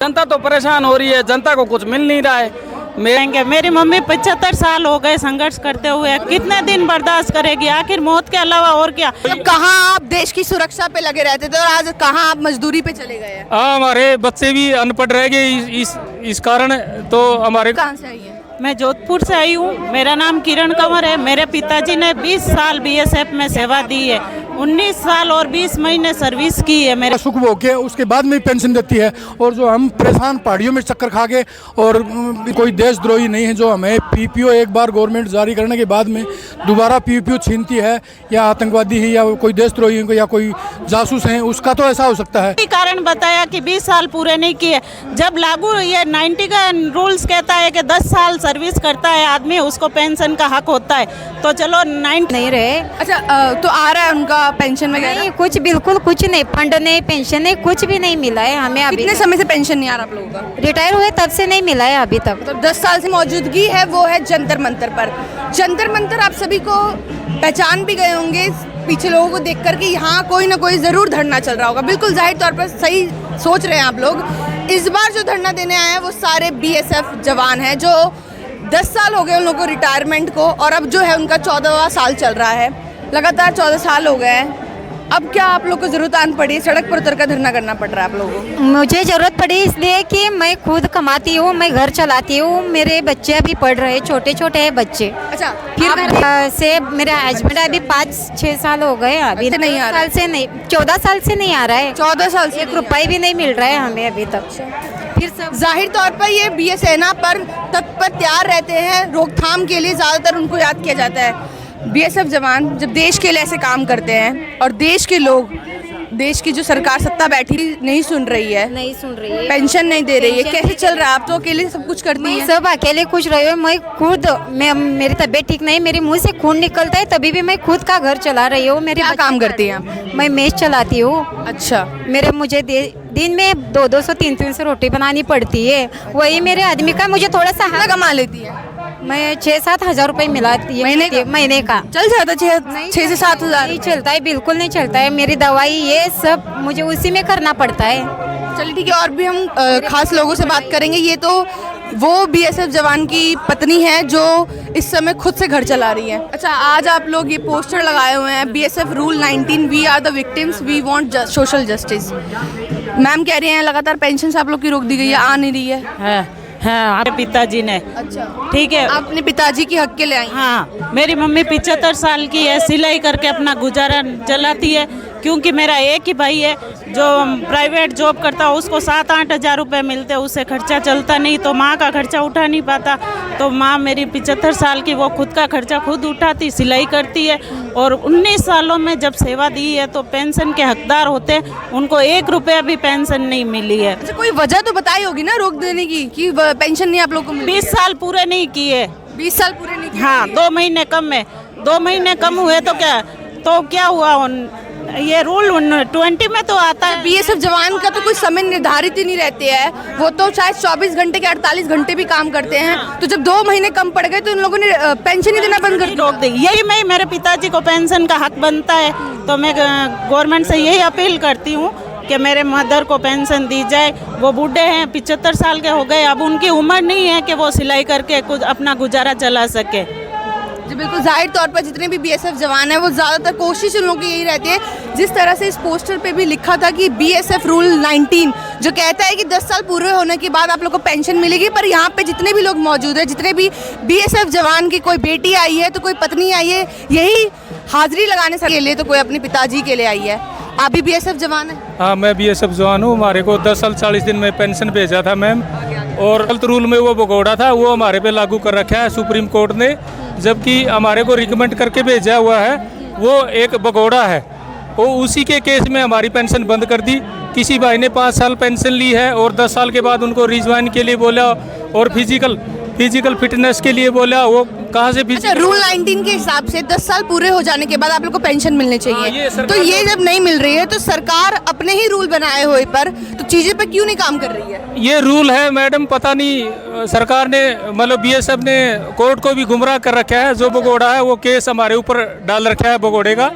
जनता तो परेशान हो रही है, जनता को कुछ मिल नहीं रहा है। मेरी मम्मी 75 साल हो गए संघर्ष करते हुए, कितने दिन बर्दाश्त करेगी? आखिर मौत के अलावा और क्या? कहाँ आप देश की सुरक्षा पे लगे रहते थे और आज कहाँ आप मजदूरी पे चले गए हैं? हमारे बच्चे भी अनपढ़ रह गए इस कारण। तो हमारे कहाँ से आई है? मैं जोधपुर से आई हूँ। मेरा नाम किरण कंवर है। मेरे पिताजी ने 20 साल बीएसएफ में सेवा दी है, 19 साल और 20 महीने सर्विस की है। मेरे सुख भोग के उसके बाद में पेंशन देती है। और जो हम परेशान पहाड़ियों में चक्कर खा के, और कोई देशद्रोही नहीं है जो हमें पीपीओ एक बार गवर्नमेंट जारी करने के बाद में दोबारा पीपीओ छीनती है, या आतंकवादी है या कोई देशद्रोही है या कोई जासूस है, उसका तो ऐसा हो सकता है। कारण बताया कि 20 साल पूरे नहीं किए। जब लागू ये 90 का रूल्स कहता है कि 10 साल सर्विस करता है आदमी, उसको पेंशन का हक होता है। तो चलो 90 नहीं रहे। अच्छा, तो आ रहा है उनका पेंशन वगैरह? नहीं, कुछ बिल्कुल कुछ नहीं, फंड नहीं, पेंशन नहीं, कुछ भी नहीं मिला है हमें अभी। कितने समय से पेंशन नहीं आ रहा आप लोगों का? रिटायर हुए तब से नहीं मिला है अभी तक। तो 10 साल से मौजूदगी है वो है जंतर मंतर पर। जंतर मंतर आप सभी को पहचान भी गए होंगे पीछे लोगों को देखकर कि यहाँ कोई ना कोई जरूर धरना चल रहा होगा। बिल्कुल जाहिर तौर पर सही सोच रहे हैं आप लोग। इस बार जो धरना देने आए हैं वो सारे बीएसएफ जवान हैं जो 10 साल हो गए उन लोगों को रिटायरमेंट को, और अब जो है उनका 14वां साल चल रहा है। लगातार 14 साल हो गए हैं। अब क्या आप लोग को जरूरत आन पड़ी, सड़क पर उतर कर धरना करना पड़ रहा है आप लोगों को? मुझे जरूरत पड़ी इसलिए कि मैं खुद कमाती हूँ, मैं घर चलाती हूँ, मेरे बच्चे अभी पढ़ रहे हैं, छोटे छोटे हैं बच्चे। अच्छा, फिर से मेरे हस्बैंड अभी 5-6 साल हो गए, अभी नहीं आ रहा है? 14 साल से नहीं आ रहा है। 14 साल से 1 रुपये भी नहीं मिल रहा है हमें अभी तक। फिर सब जाहिर तौर पर ये बीए सेना पर तत्पर तैयार रहते हैं, रोकथाम के लिए ज़्यादातर उनको याद किया जाता है। बीएसएफ जवान जब देश के लिए ऐसे काम करते हैं और देश के लोग, देश की जो सरकार सत्ता बैठी नहीं सुन रही है, पेंशन नहीं दे रही है, कैसे चल रहा है? आप तो अकेले सब कुछ करती हैं। सब अकेले कुछ रहे हो। मैं खुद मेरी तबीयत ठीक नहीं, मेरे मुंह से खून निकलता है, तभी भी मैं खुद का घर चला रही हूँ। मेरे क्या काम करती हैं आप? मैं मेस चलाती हूँ। अच्छा, मुझे दिन में 200 300 रोटी बनानी पड़ती है। वही मेरे आदमी का मुझे थोड़ा सा कितना कमा लेती है? मैं 6-7 हज़ार रुपये मिलाती है महीने का। चल जाता 6 से 7 हज़ार? नहीं चलता है, बिल्कुल नहीं चलता है। मेरी दवाई ये सब मुझे उसी में करना पड़ता है। चलिए ठीक है, और भी हम खास लोगों से बात करेंगे। ये तो वो बीएसएफ जवान की पत्नी है जो इस समय खुद से घर चला रही है। अच्छा, आज आप लोग ये पोस्टर लगाए हुए हैं, BSF rule 19, we are the victims, we want social justice. Ma'am कह रही हैं लगातार पेंशन से आप लोग की रोक दी गई है, आ नहीं रही है। हाँ, पिताजी ने। अच्छा, ठीक है। आप अपने पिताजी की हक के लिए आई? हाँ, मेरी मम्मी 75 साल की है, सिलाई करके अपना गुजारा चलाती है। क्योंकि मेरा एक ही भाई है जो प्राइवेट जॉब करता है, उसको 7-8 हज़ार रुपये मिलते हैं, उससे खर्चा चलता नहीं, तो माँ का खर्चा उठा नहीं पाता। तो माँ मेरी 75 साल की, वो खुद का खर्चा खुद उठाती, सिलाई करती है। और 19 सालों में जब सेवा दी है तो पेंशन के हकदार होते हैं, उनको 1 रुपया भी पेंशन नहीं मिली है। अच्छा, कोई वजह तो बताई होगी ना रोक देने की कि पेंशन नहीं आप लोग को मिली? 20 साल पूरे नहीं किए। 20 साल पूरे नहीं किए? हाँ, 2 महीने कम है। 2 महीने कम हुए तो क्या हुआ? ये रूल 20 में तो आता है। बीएसएफ जवान का तो कोई समय निर्धारित ही नहीं रहते हैं, वो तो शायद 24 घंटे के 48 घंटे भी काम करते हैं। तो जब 2 महीने कम पड़ गए तो इन लोगों ने पेंशन ही देना बंद कर रोक दी। यही मैं, मेरे पिताजी को पेंशन का हक बनता है, तो मैं गवर्नमेंट से यही अपील करती हूँ कि मेरे मदर को पेंशन दी जाए। वो बूढ़े हैं, 75 साल के हो गए, अब उनकी उम्र नहीं है कि वो सिलाई करके कुछ अपना गुजारा चला सके। जी बिल्कुल, जाहिर तौर पर जितने भी बीएसएफ जवान हैं वो ज़्यादातर कोशिश उन लोगों की यही रहती है। जिस तरह से इस पोस्टर पे भी लिखा था कि बीएसएफ रूल 19 जो कहता है कि 10 साल पूरे होने के बाद आप लोग को पेंशन मिलेगी, पर यहाँ पे जितने भी लोग मौजूद हैं, जितने भी बीएसएफ जवान की कोई बेटी आई है तो कोई पत्नी आई है, यही हाजिरी लगाने के लिए तो कोई अपने पिताजी के लिए आई है। आप भी बीएसएफ जवान हैं? हाँ, मैं बीएसएफ जवान हूँ। हमारे को 10 साल 40 दिन में पेंशन भेजा था मैम, और गलत रूल में वो भगोड़ा था, वो हमारे पे लागू कर रखा है सुप्रीम कोर्ट ने, जबकि हमारे को रिकमेंड करके भेजा हुआ है वो एक भगोड़ा है। वो उसी के केस में हमारी पेंशन बंद कर दी। किसी भाई ने 5 साल पेंशन ली है और 10 साल के बाद उनको रिज्वाइन के लिए बोला और फिजिकल फिटनेस के लिए बोला, वो कहाँ से? अच्छा, रूल 19 के हिसाब से 10 साल पूरे हो जाने के बाद आप लोग को पेंशन मिलनी चाहिए। तो ये जब नहीं मिल रही है तो सरकार अपने ही रूल बनाए हुए पर तो चीजें पे क्यों नहीं काम कर रही है? ये रूल है मैडम, पता नहीं सरकार ने, मतलब बीएसएफ ने कोर्ट को भी गुमराह कर रखा है। जो भगोड़ा है वो केस हमारे ऊपर डाल रखा है भगोड़े का,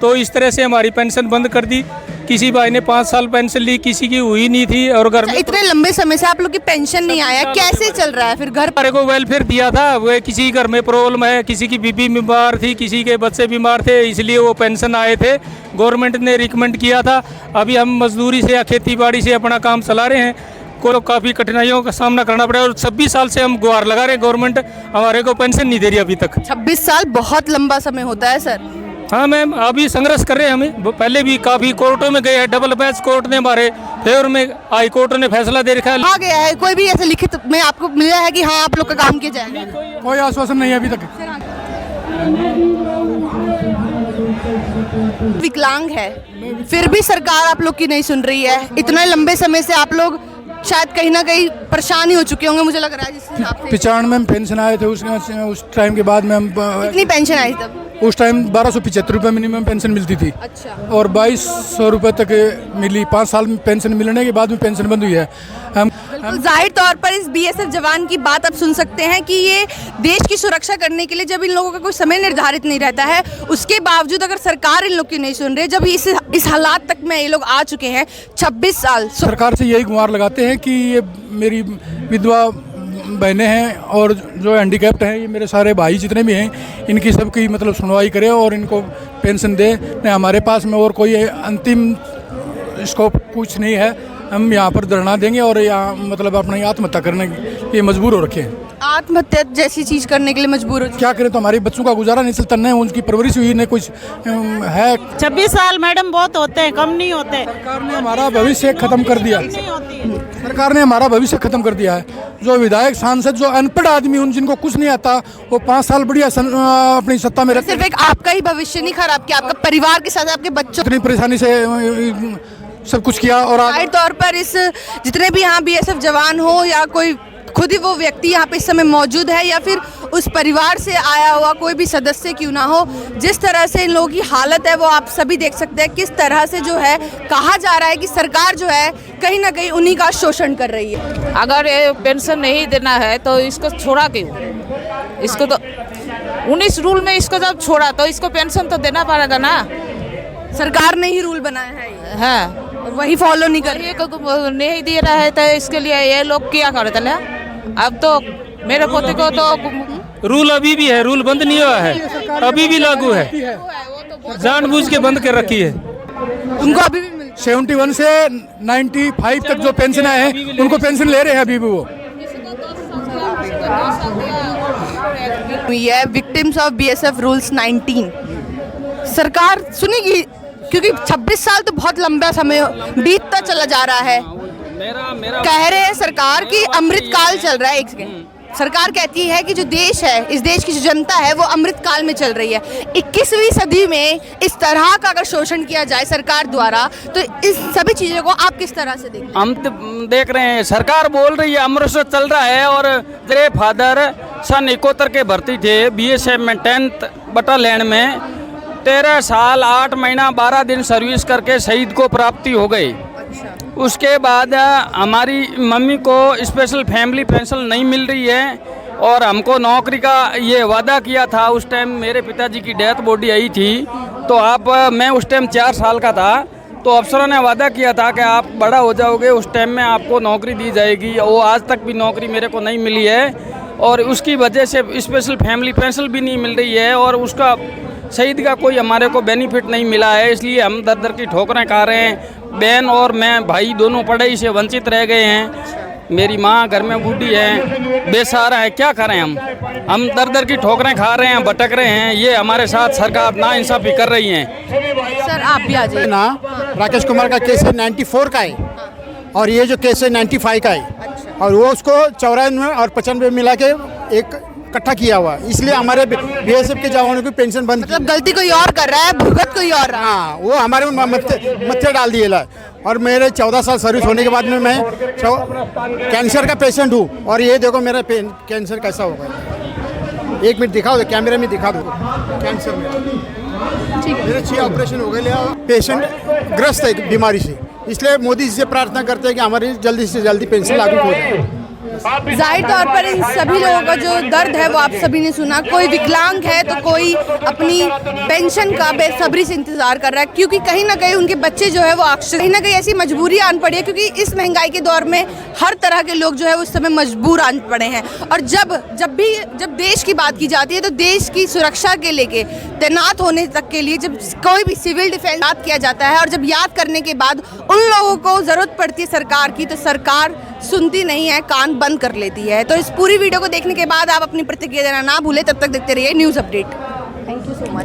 तो इस तरह से हमारी पेंशन बंद कर दी। किसी भाई ने 5 साल पेंशन ली, किसी की हुई नहीं थी, और घर में इतने लंबे समय से आप लोग की पेंशन नहीं आया, कैसे चल रहा है फिर घर पर? हमारे को वेलफेयर दिया था, वो किसी घर में प्रॉब्लम है, किसी की बीबी बीमार थी, किसी के बच्चे बीमार थे, इसलिए वो पेंशन आए थे, गवर्नमेंट ने रिकमेंड किया था। अभी हम मजदूरी से या खेती बाड़ी से अपना काम चला रहे हैं, को काफ़ी कठिनाइयों का सामना करना पड़ा, और 26 साल से हम गुहार लगा रहे हैं, गवर्नमेंट हमारे को पेंशन नहीं दे रही अभी तक। 26 साल बहुत लंबा समय होता है सर। हाँ मैम, अभी संघर्ष कर रहे हैं हमें, पहले भी काफ़ी कोर्टों में गए हैं, डबल बेंच कोर्ट ने हमारे फेवर में, हाई कोर्ट ने फैसला दे रखा है। आ गया है कोई भी ऐसे लिखित में आपको मिला है कि हाँ आप लोग का काम किया जाएगा? कोई आश्वासन नहीं है अभी तक। विकलांग है फिर भी सरकार आप लोग की नहीं सुन रही है। इतने लंबे समय से आप लोग शायद कहीं ना कहीं परेशान ही हो चुके होंगे, मुझे लग रहा है जिस हिसाब से। 95 में पेंशन आए थे, उस टाइम के बाद में हम कितनी पेंशन आई तब? उस टाइम 1275 रुपये मिनिमम पेंशन मिलती थी, अच्छा। और 2200 रुपये तक मिली। 5 साल में पेंशन मिलने के बाद में पेंशन बंद हुई है। हम तो जाहिर तौर पर इस बीएसएफ जवान की बात आप सुन सकते हैं कि ये देश की सुरक्षा करने के लिए जब इन लोगों का कोई समय निर्धारित नहीं रहता है, उसके बावजूद अगर सरकार इन लोग की नहीं सुन रही, जब इस हालात तक में ये लोग आ चुके हैं 26 साल। सरकार से यही गुहार लगाते हैं कि ये मेरी विधवा बहनें हैं और जो हैंडीकैप्ड हैं, ये मेरे सारे भाई जितने भी हैं, इनकी सबकी मतलब सुनवाई करे और इनको पेंशन दे। नहीं, हमारे पास में और कोई अंतिम स्कोप कुछ नहीं है। हम यहाँ पर धरना देंगे और यहाँ मतलब अपनी आत्महत्या करने के लिए मजबूर हो रखे हैं। आत्महत्या जैसी चीज करने के लिए मजबूर हो? क्या करें, तो हमारे बच्चों का गुजारा नहीं चलता, न उनकी परवरिश हुई, न कुछ है। 26 साल मैडम बहुत होते हैं, कम नहीं होते। सरकार ने हमारा भविष्य खत्म कर दिया। नहीं होती। सरकार ने हमारा भविष्य खत्म कर दिया है। जो विधायक सांसद जो अनपढ़ आदमी, उन जिनको कुछ नहीं आता, वो 5 साल बढ़िया अपनी सत्ता में रहते। सिर्फ एक आपका ही भविष्य नहीं खराब किया, आपका परिवार के साथ आपके बच्चों इतनी परेशानी से सब कुछ किया। और जाहिर तौर पर इस जितने भी यहाँ बीएसएफ जवान हो या कोई खुद ही वो व्यक्ति यहाँ पे इस समय मौजूद है या फिर उस परिवार से आया हुआ कोई भी सदस्य क्यों ना हो, जिस तरह से इन लोगों की हालत है वो आप सभी देख सकते हैं। किस तरह से जो है कहा जा रहा है कि सरकार जो है कहीं ना कहीं उन्हीं का शोषण कर रही है। अगर ये पेंशन नहीं देना है तो इसको छोड़ा क्यों? इसको तो 19 रूल में इसको जब छोड़ा तो इसको पेंशन तो देना पड़ेगा ना। सरकार ने ही रूल बनाया है ये। हाँ, और वही फॉलो नहीं कर रही है। ये नहीं दे रहा है तो इसके लिए ये लोग क्या करते हैं? अब तो मेरे पोते को तो रूल अभी भी है, रूल बंद नहीं हुआ है, अभी भी लागू है, जानबूझ के बंद कर रखी है। उनको अभी भी मिलती 71 से 95 तक जो पेंशन आए हैं, उनको पेंशन ले रहे हैं अभी भी वो। है विक्टिम्स ऑफ बीएसएफ रूल्स 19 सरकार सुनेगी, क्योंकि 26 साल तो बहुत लंबा समय बीतता चला जा रहा है। कह रहे हैं सरकार की अमृत काल चल रहा है। एक सेकंड, सरकार कहती है कि जो देश है, इस देश की जो जनता है वो अमृत काल में चल रही है। 21वीं सदी में इस तरह का अगर शोषण किया जाए सरकार द्वारा, तो इस सभी चीजों को आप किस तरह से देखते हैं? हम देख रहे हैं, सरकार बोल रही है अमृत चल रहा है, और मेरे फादर सन 71 के भर्ती थे बीएसएफ में 10th बटालियन में। 13 साल 8 महीना 12 दिन सर्विस करके शहीद को प्राप्ति हो गई। उसके बाद हमारी मम्मी को स्पेशल फैमिली पेंशन नहीं मिल रही है, और हमको नौकरी का ये वादा किया था। उस टाइम मेरे पिताजी की डेथ बॉडी आई थी, तो मैं उस टाइम 4 साल का था, तो अफसरों ने वादा किया था कि आप बड़ा हो जाओगे उस टाइम में आपको नौकरी दी जाएगी। वो आज तक भी नौकरी मेरे को नहीं मिली है, और उसकी वजह से स्पेशल फैमिली पेंशन भी नहीं मिल रही है, और उसका शहीद का कोई हमारे को बेनिफिट नहीं मिला है। इसलिए हम दर दर की ठोकरें खा रहे हैं। बहन और मैं भाई दोनों पढ़ाई से वंचित रह गए हैं। मेरी माँ घर में बूढ़ी है, बेसहारा है, क्या करें हम दर दर की ठोकरें खा रहे हैं, भटक रहे हैं। ये हमारे साथ सरकार नाइंसाफ़ी कर रही है। सर आप भी आ जाइए ना। राकेश कुमार का केस है 94 का है, और ये जो केस है 95 का है, और वो उसको 94 और 95 मिला के एक इकट्ठा किया हुआ, इसलिए हमारे बीएसएफ के जवानों की पेंशन बंद। मतलब गलती कोई और कर रहा है, भुगत कोई और रहा है। हाँ, वो हमारे मत्थे डाल दिए ला। और मेरे 14 साल सर्विस होने के बाद में मैं कैंसर का पेशेंट हूँ, और ये देखो मेरा कैंसर कैसा हो गया। 1 मिनट दिखाओ, तो कैमरे में दिखा दो कैंसर में। मेरे 6 ऑपरेशन हो गए, पेशेंट ग्रस्त है बीमारी से। इसलिए मोदी जी से प्रार्थना करते हैं कि हमारी जल्दी से जल्दी पेंशन लागू हो जाए। जाहिर तौर पर इन सभी लोगों का जो दर्द है वो आप सभी ने सुना। कोई विकलांग है तो कोई अपनी पेंशन का बेसब्री से इंतजार कर रहा है, क्योंकि कहीं ना कहीं उनके बच्चे जो है वो कहीं ना कहीं ऐसी मजबूरी आन पड़ी है, क्योंकि इस महंगाई के दौर में हर तरह के लोग जो है उस समय मजबूर आन पड़े हैं। और जब देश की बात की जाती है तो देश की सुरक्षा के लेके तैनात होने तक के लिए जब कोई भी सिविल डिफेंस याद किया जाता है, और जब याद करने के बाद उन लोगों को जरूरत पड़ती है सरकार की, तो सरकार सुनती नहीं है, कान बंद कर लेती है। तो इस पूरी वीडियो को देखने के बाद आप अपनी प्रतिक्रिया देना ना भूलें। तब तक देखते रहिए news update. Thank you so much.